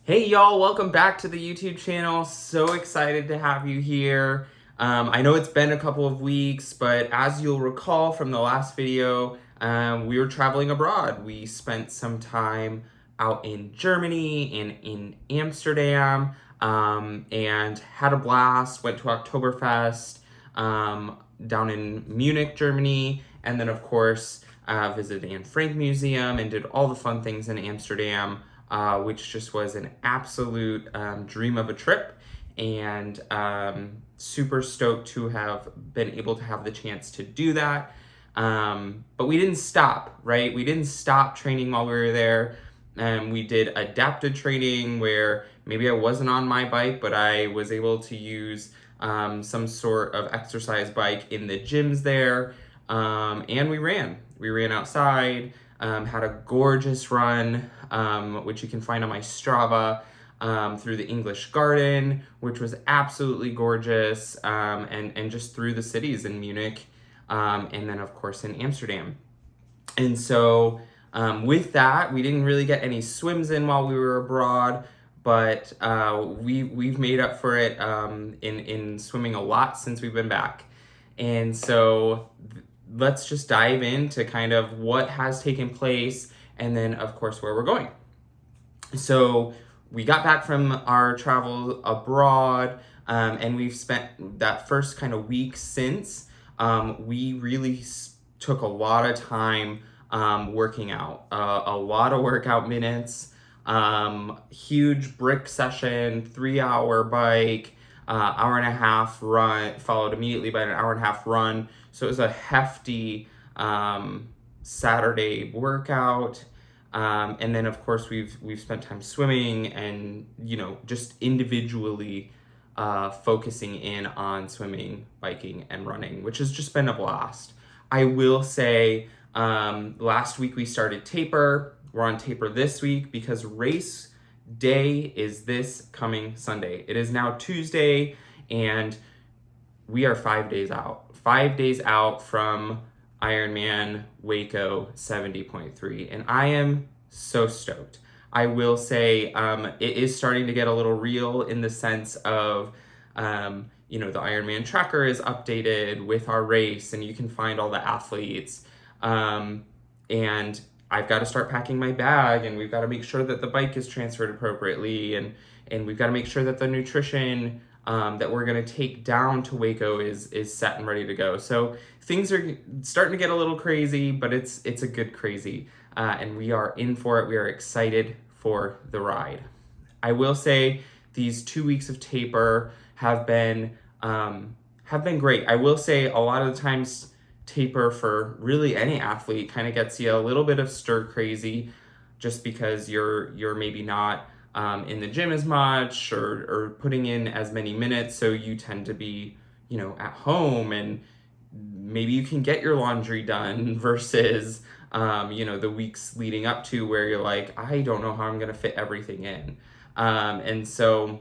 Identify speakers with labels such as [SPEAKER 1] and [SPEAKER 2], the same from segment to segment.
[SPEAKER 1] Hey y'all, welcome back to the YouTube channel. So excited to have you here. I know it's been a couple of weeks, but as you'll recall from the last video, we were traveling abroad. We spent some time out in Germany and in Amsterdam, and had a blast. Went to Oktoberfest down in Munich, Germany, and then of course visited Anne Frank Museum and did all the fun things in Amsterdam. Which just was an absolute dream of a trip, and super stoked to have been able to have the chance to do that. But we didn't stop, right? We didn't stop training while we were there. We did adapted training where maybe I wasn't on my bike, but I was able to use some sort of exercise bike in the gyms there. And we ran. We ran outside. Had a gorgeous run, which you can find on my Strava, through the English Garden, which was absolutely gorgeous, and just through the cities in Munich, and then of course in Amsterdam. And so with that, we didn't really get any swims in while we were abroad, but we've made up for it in swimming a lot since we've been back. And so let's just dive into kind of what has taken place and then of course where we're going. So we got back from our travel abroad, and we've spent that first kind of week since. We really took a lot of time working out, a lot of workout minutes, huge brick session, 3-hour bike, hour and a half run, followed immediately by an hour and a half run. So it was a hefty Saturday workout. And then of course we've spent time swimming and, just individually focusing in on swimming, biking, and running, which has just been a blast. I will say, last week we started taper. We're on taper this week because race day is this coming Sunday. It is now Tuesday, and we are 5 days out. 5 days out from Ironman Waco 70.3, and I am so stoked. I will say it is starting to get a little real in the sense of, the Ironman tracker is updated with our race, and you can find all the athletes. And I've got to start packing my bag, and we've got to make sure that the bike is transferred appropriately, and we've got to make sure that the nutrition that we're going to take down to Waco is set and ready to go. So things are starting to get a little crazy, but it's a good crazy, and we are in for it. We are excited for the ride. I will say these 2 weeks of taper have been great. I will say a lot of the times taper for really any athlete kind of gets you a little bit of stir crazy, just because you're maybe not in the gym as much or putting in as many minutes, so you tend to be at home, and maybe you can get your laundry done versus the weeks leading up to where you're like, I don't know how I'm gonna fit everything in, and so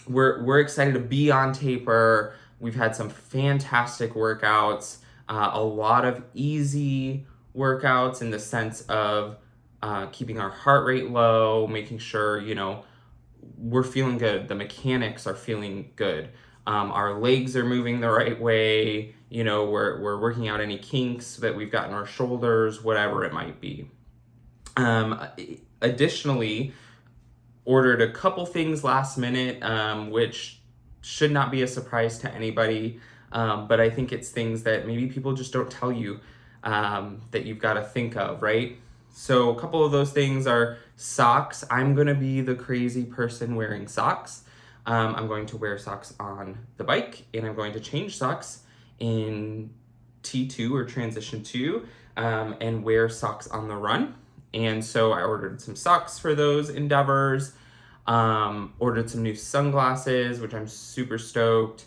[SPEAKER 1] we're excited to be on taper. We've had some fantastic workouts, a lot of easy workouts in the sense of keeping our heart rate low, making sure, we're feeling good. The mechanics are feeling good. Our legs are moving the right way. We're working out any kinks that we've got in our shoulders, whatever it might be. Additionally, ordered a couple things last minute, which should not be a surprise to anybody. But I think it's things that maybe people just don't tell you that you've got to think of, right? So a couple of those things are socks. I'm going to be the crazy person wearing socks. I'm going to wear socks on the bike, and I'm going to change socks in T2 or transition 2, and wear socks on the run. And so I ordered some socks for those endeavors, ordered some new sunglasses, which I'm super stoked,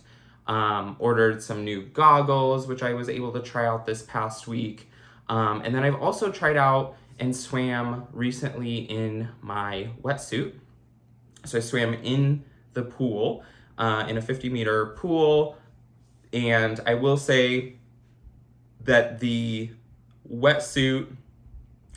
[SPEAKER 1] ordered some new goggles, which I was able to try out this past week. And then I've also tried out and swam recently in my wetsuit. So I swam in the pool, in a 50-meter pool, and I will say that the wetsuit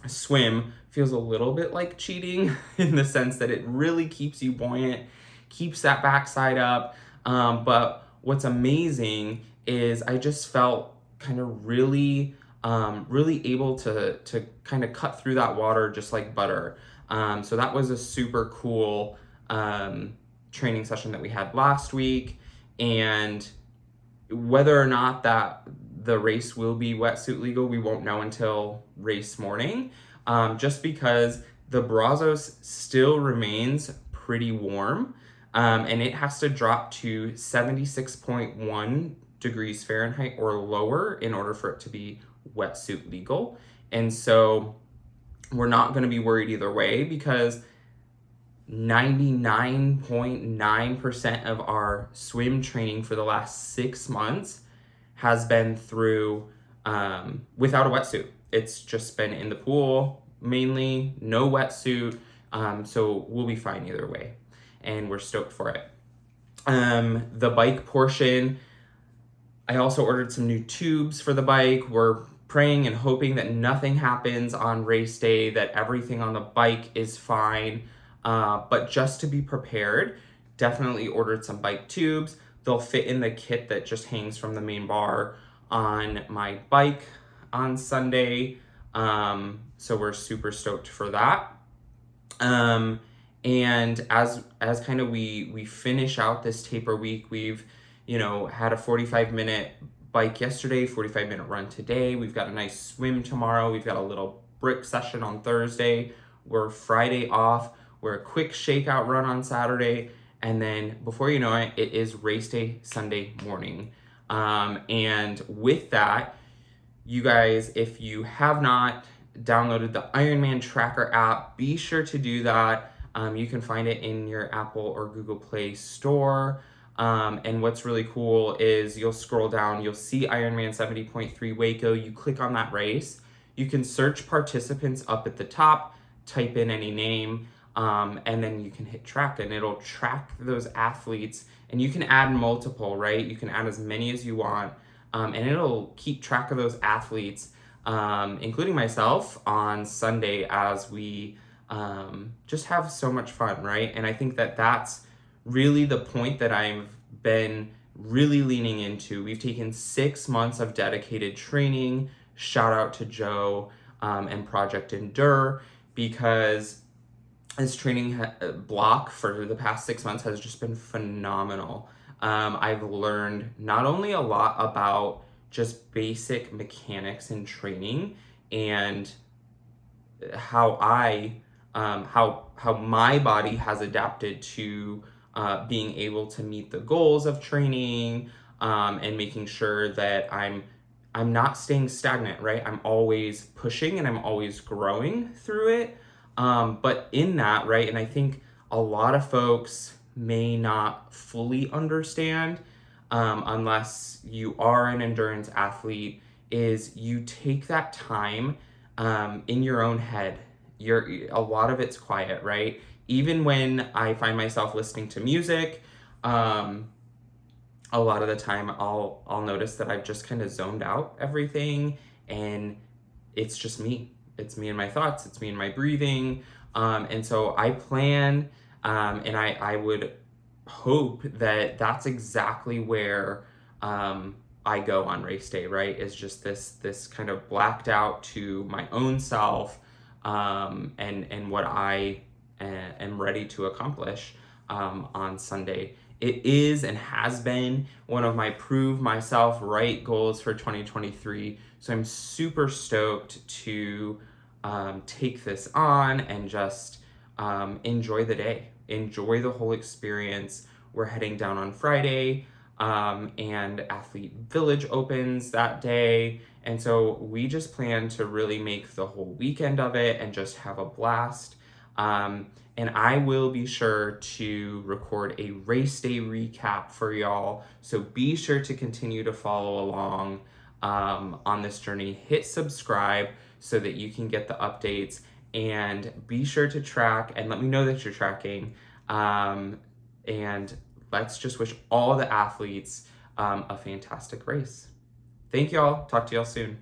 [SPEAKER 1] swim feels a little bit like cheating in the sense that it really keeps you buoyant, keeps that backside up. But what's amazing is I just felt kind of really able to kind of cut through that water just like butter. So that was a super cool training session that we had last week. And whether or not that the race will be wetsuit legal, we won't know until race morning, just because the Brazos still remains pretty warm, and it has to drop to 76.1 degrees Fahrenheit or lower in order for it to be wetsuit legal. And so we're not going to be worried either way, because 99.9% of our swim training for the last 6 months has been through without a wetsuit. It's just been in the pool mainly, no wetsuit. So we'll be fine either way, and we're stoked for it. The bike portion, I also ordered some new tubes for the bike. We're praying and hoping that nothing happens on race day, that everything on the bike is fine. But just to be prepared, definitely ordered some bike tubes. They'll fit in the kit that just hangs from the main bar on my bike on Sunday. So we're super stoked for that. And as kind of we finish out this taper week, we've had a 45-minute bike yesterday, 45-minute run today. We've got a nice swim tomorrow. We've got a little brick session on Thursday. We're Friday off. We're a quick shakeout run on Saturday. And then before you know it, it is race day Sunday morning. And with that, you guys, if you have not downloaded the Ironman Tracker app, be sure to do that. You can find it in your Apple or Google Play store. And what's really cool is you'll scroll down, you'll see Ironman 70.3 Waco. You click on that race. You can search participants up at the top, type in any name, and then you can hit track, and it'll track those athletes. And you can add multiple, right? You can add as many as you want, and it'll keep track of those athletes, including myself, on Sunday as we just have so much fun, right? And I think that that's really the point that I've been really leaning into. We've taken 6 months of dedicated training. Shout out to Joe and Project Endure, because this training block for the past 6 months has just been phenomenal. I've learned not only a lot about just basic mechanics in training and how how my body has adapted to being able to meet the goals of training, and making sure that I'm not staying stagnant, right? I'm always pushing and I'm always growing through it. But in that, right, and I think a lot of folks may not fully understand, unless you are an endurance athlete, is you take that time in your own head. A lot of it's quiet, right? Even when I find myself listening to music, a lot of the time I'll notice that I've just kind of zoned out everything, and it's just me. It's me and my thoughts. It's me and my breathing. And so I plan, and I would hope that that's exactly where I go on race day, right? Is just this kind of blacked out to my own self, and what I am ready to accomplish on Sunday. It is and has been one of my prove myself right goals for 2023. So I'm super stoked to take this on and just enjoy the day, enjoy the whole experience. We're heading down on Friday, and Athlete Village opens that day. And so we just plan to really make the whole weekend of it and just have a blast. And I will be sure to record a race day recap for y'all. So be sure to continue to follow along on this journey. Hit subscribe so that you can get the updates, and be sure to track and let me know that you're tracking. And let's just wish all the athletes a fantastic race. Thank y'all. Talk to y'all soon.